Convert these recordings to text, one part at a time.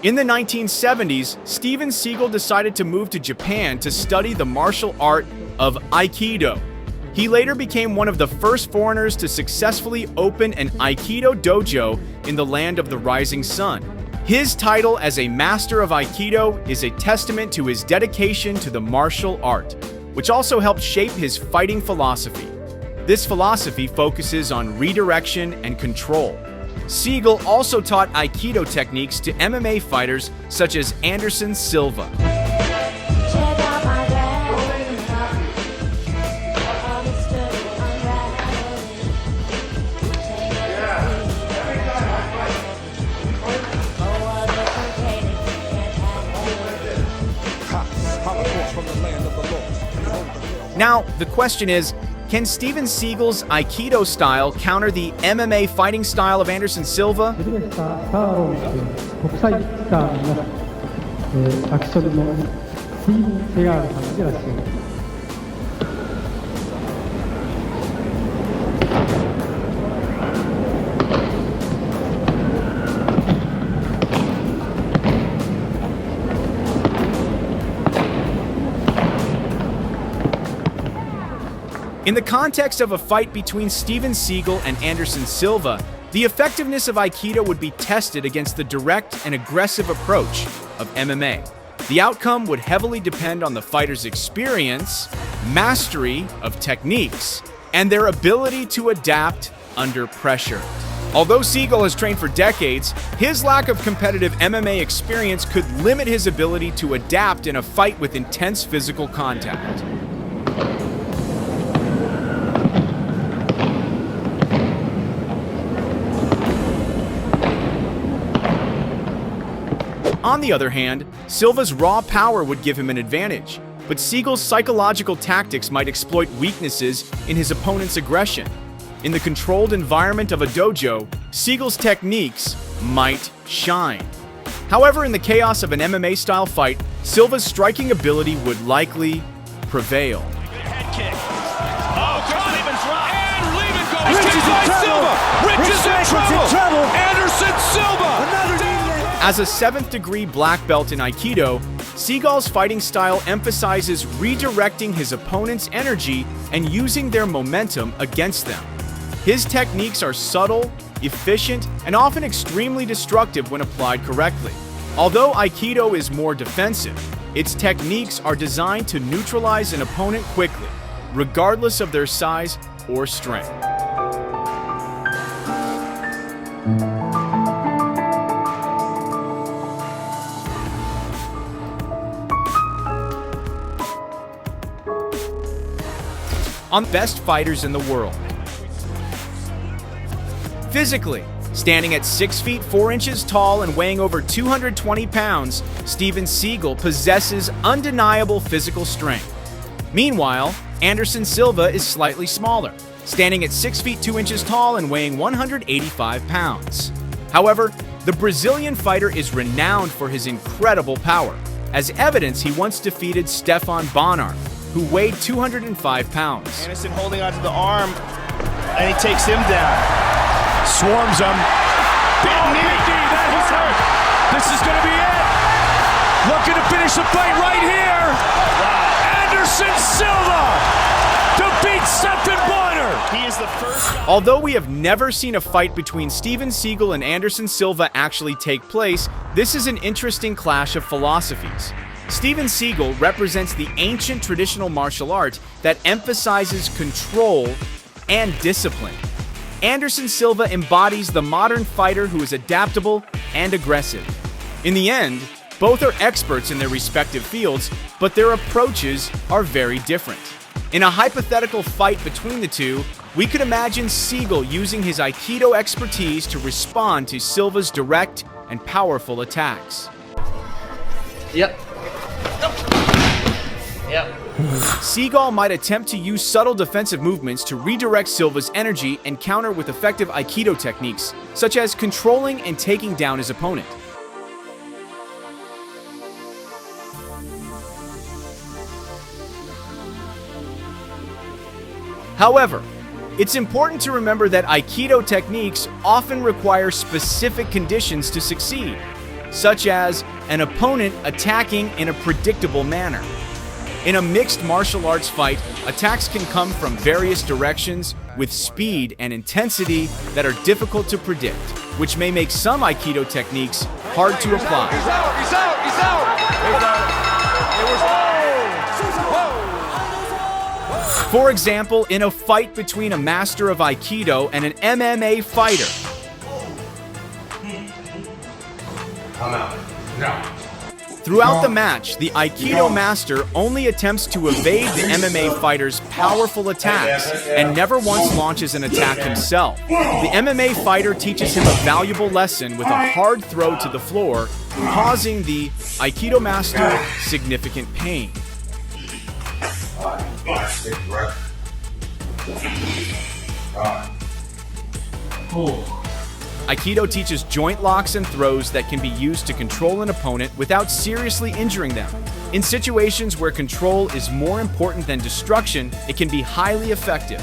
In the 1970s, Steven Seagal decided to move to Japan to study the martial art of Aikido. He later became one of the first foreigners to successfully open an Aikido dojo in the land of the rising sun. His title as a master of Aikido is a testament to his dedication to the martial art, which also helped shape his fighting philosophy. This philosophy focuses on redirection and control. Seagal also taught Aikido techniques to MMA fighters such as Anderson Silva. Now, the question is, can Steven Seagal's Aikido style counter the MMA fighting style of Anderson Silva? In the context of a fight between Steven Seagal and Anderson Silva, the effectiveness of Aikido would be tested against the direct and aggressive approach of MMA. The outcome would heavily depend on the fighter's experience, mastery of techniques, and their ability to adapt under pressure. Although Seagal has trained for decades, his lack of competitive MMA experience could limit his ability to adapt in a fight with intense physical contact. On the other hand, Silva's raw power would give him an advantage, but Seagal's psychological tactics might exploit weaknesses in his opponent's aggression. In the controlled environment of a dojo, Seagal's techniques might shine. However, in the chaos of an MMA-style fight, Silva's striking ability would likely prevail. Head kick. Oh, God, even drop. And Lehman goes. Kicked by Silva. Rich is in trouble. Anderson Silva. As a 7th degree black belt in Aikido, Seagal's fighting style emphasizes redirecting his opponent's energy and using their momentum against them. His techniques are subtle, efficient, and often extremely destructive when applied correctly. Although Aikido is more defensive, its techniques are designed to neutralize an opponent quickly, regardless of their size or strength. On best fighters in the world. Physically, standing at 6 feet 4 inches tall and weighing over 220 pounds, Steven Seagal possesses undeniable physical strength. Meanwhile, Anderson Silva is slightly smaller, standing at 6 feet 2 inches tall and weighing 185 pounds. However, the Brazilian fighter is renowned for his incredible power. As evidence, he once defeated Stefan Bonnar, who weighed 205 pounds. Anderson holding onto the arm, and he takes him down. Swarms him. Big knee. That he's hurt. This is going to be it. Looking to finish the fight right here. Wow. Anderson Silva defeats Stefan Bonnar. He is the first. Although we have never seen a fight between Steven Seagal and Anderson Silva actually take place, this is an interesting clash of philosophies. Steven Seagal represents the ancient traditional martial art that emphasizes control and discipline. Anderson Silva embodies the modern fighter who is adaptable and aggressive. In the end, both are experts in their respective fields, but their approaches are very different. In a hypothetical fight between the two, we could imagine Seagal using his Aikido expertise to respond to Silva's direct and powerful attacks. Yep. Seagal might attempt to use subtle defensive movements to redirect Silva's energy and counter with effective Aikido techniques, such as controlling and taking down his opponent. However, it's important to remember that Aikido techniques often require specific conditions to succeed. such as an opponent attacking in a predictable manner. In a mixed martial arts fight, attacks can come from various directions with speed and intensity that are difficult to predict, which may make some Aikido techniques hard to apply. For example, in a fight between a master of Aikido and an MMA fighter, throughout the match, the Aikido master only attempts to evade the MMA fighter's powerful attacks and never once launches an attack himself. The MMA fighter teaches him a valuable lesson with a hard throw to the floor, causing the Aikido master significant pain. Aikido teaches joint locks and throws that can be used to control an opponent without seriously injuring them. In situations where control is more important than destruction, it can be highly effective.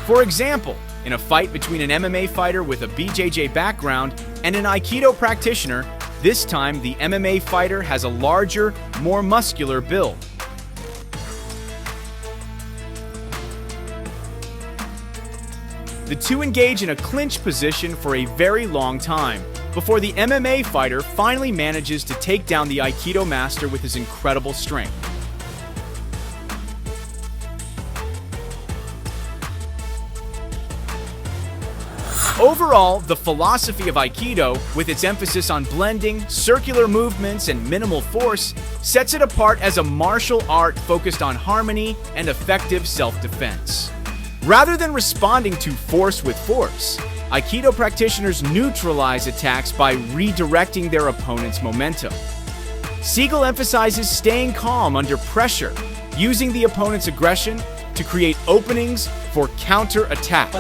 For example, in a fight between an MMA fighter with a BJJ background and an Aikido practitioner, this time the MMA fighter has a larger, more muscular build. The two engage in a clinch position for a very long time, before the MMA fighter finally manages to take down the Aikido master with his incredible strength. Overall, the philosophy of Aikido, with its emphasis on blending, circular movements, and minimal force, sets it apart as a martial art focused on harmony and effective self-defense. Rather than responding to force with force, Aikido practitioners neutralize attacks by redirecting their opponent's momentum. Seagal emphasizes staying calm under pressure, using the opponent's aggression to create openings for counter-attacks.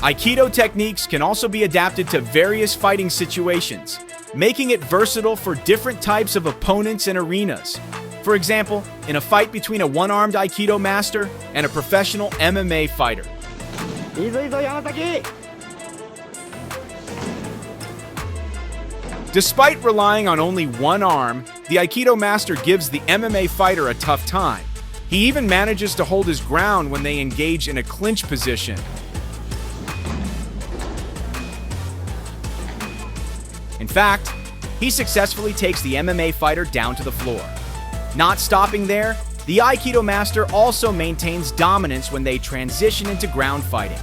Aikido techniques can also be adapted to various fighting situations, making it versatile for different types of opponents and arenas. For example, in a fight between a one-armed Aikido master and a professional MMA fighter. Despite relying on only one arm, the Aikido master gives the MMA fighter a tough time. He even manages to hold his ground when they engage in a clinch position. In fact, he successfully takes the MMA fighter down to the floor. Not stopping there, the Aikido master also maintains dominance when they transition into ground fighting.